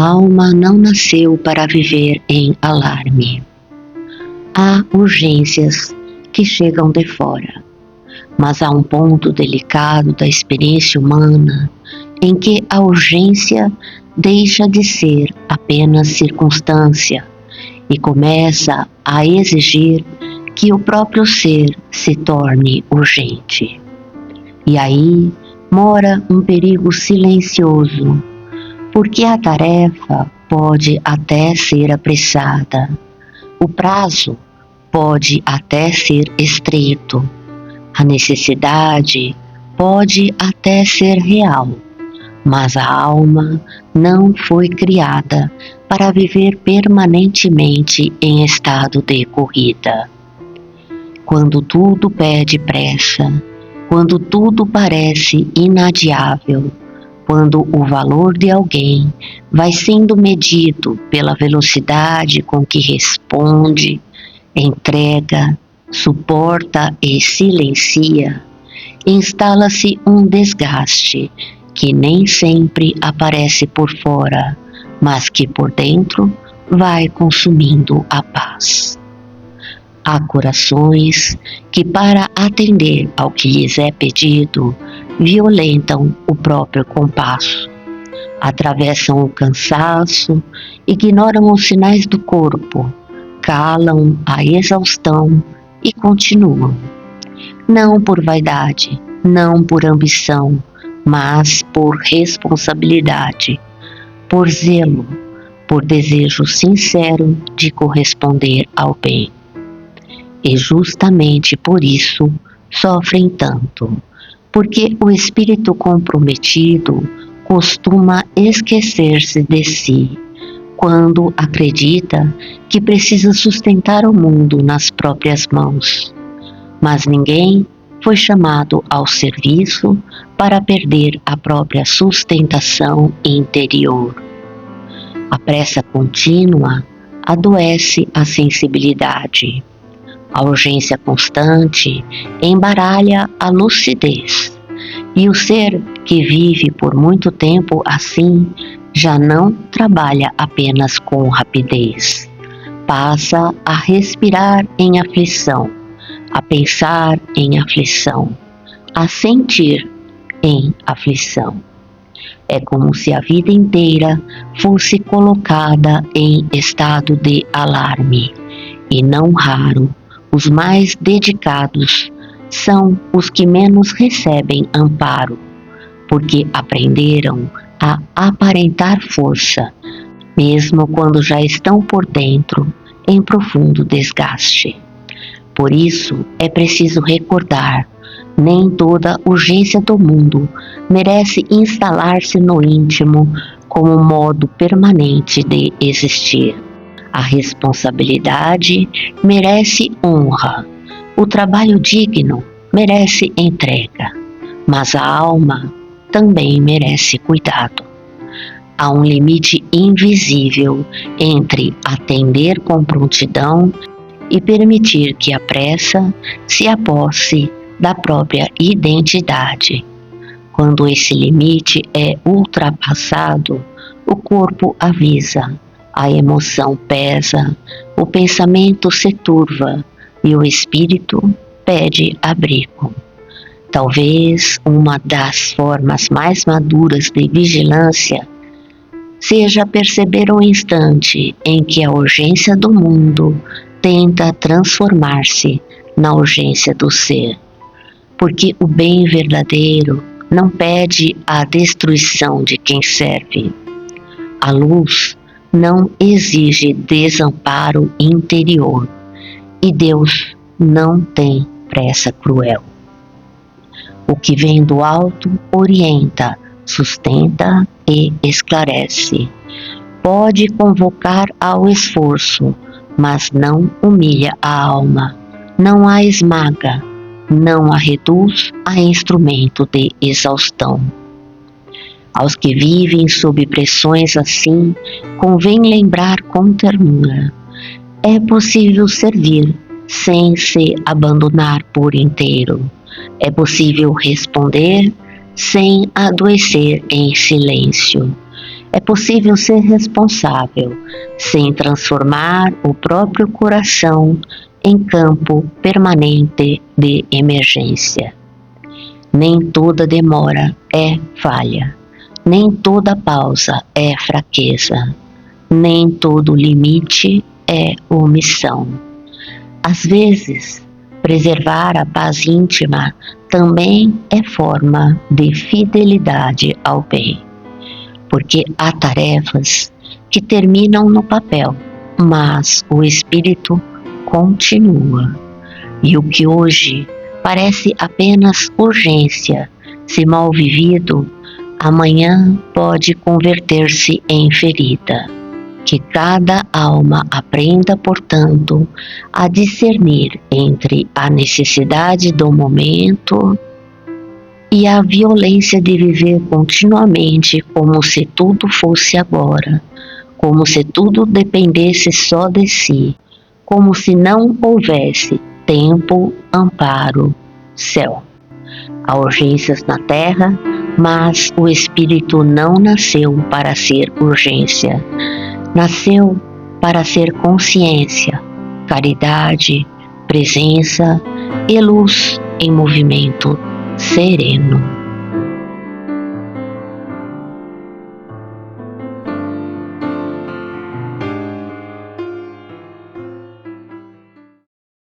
alma não nasceu para viver em alarme. Há urgências que chegam de fora, mas há um ponto delicado da experiência humana em que a urgência deixa de ser apenas circunstância e começa a exigir que o próprio ser se torne urgente. E aí mora um perigo silencioso, porque a tarefa pode até ser apressada, o prazo pode até ser estreito, a necessidade pode até ser real, mas a alma não foi criada para viver permanentemente em estado de corrida. Quando tudo pede pressa, quando tudo parece inadiável, quando o valor de alguém vai sendo medido pela velocidade com que responde, entrega, suporta e silencia, instala-se um desgaste que nem sempre aparece por fora, mas que por dentro vai consumindo a paz. Há corações que, para atender ao que lhes é pedido, violentam o próprio compasso, atravessam o cansaço, ignoram os sinais do corpo, calam a exaustão e continuam. Não por vaidade, não por ambição, mas por responsabilidade, por zelo, por desejo sincero de corresponder ao bem. E justamente por isso sofrem tanto, porque o espírito comprometido costuma esquecer-se de si quando acredita que precisa sustentar o mundo nas próprias mãos. Mas ninguém foi chamado ao serviço para perder a própria sustentação interior. A pressa contínua adoece a sensibilidade. A urgência constante embaralha a lucidez, e o ser que vive por muito tempo assim já não trabalha apenas com rapidez. Passa a respirar em aflição, a pensar em aflição, a sentir em aflição. É como se a vida inteira fosse colocada em estado de alarme, e não raro os mais dedicados são os que menos recebem amparo, porque aprenderam a aparentar força, mesmo quando já estão por dentro em profundo desgaste. Por isso é preciso recordar: nem toda urgência do mundo merece instalar-se no íntimo como modo permanente de existir. A responsabilidade merece honra, o trabalho digno merece entrega, mas a alma também merece cuidado. Há um limite invisível entre atender com prontidão e permitir que a pressa se aposse da própria identidade. Quando esse limite é ultrapassado, o corpo avisa, a emoção pesa, o pensamento se turva e o espírito pede abrigo. Talvez uma das formas mais maduras de vigilância seja perceber o instante em que a urgência do mundo tenta transformar-se na urgência do ser. Porque o bem verdadeiro não pede a destruição de quem serve. A luz não exige desamparo interior, e Deus não tem pressa cruel. O que vem do alto orienta, sustenta e esclarece. Pode convocar ao esforço, mas não humilha a alma, não a esmaga, não a reduz a instrumento de exaustão. Aos que vivem sob pressões assim, convém lembrar com ternura: é possível servir sem se abandonar por inteiro. É possível responder sem adoecer em silêncio. é possível ser responsável sem transformar o próprio coração em campo permanente de emergência. Nem toda demora é falha, nem toda pausa é fraqueza, nem todo limite é omissão. Às vezes, preservar a paz íntima também é forma de fidelidade ao bem, porque há tarefas que terminam no papel, mas o espírito continua. E o que hoje parece apenas urgência, se mal vivido, amanhã pode converter-se em ferida. Que cada alma aprenda, portanto, a discernir entre a necessidade do momento e a violência de viver continuamente como se tudo fosse agora, como se tudo dependesse só de si, como se não houvesse tempo, amparo, céu. Há urgências na terra, mas o espírito não nasceu para ser urgência. Nasceu para ser consciência, caridade, presença e luz em movimento sereno.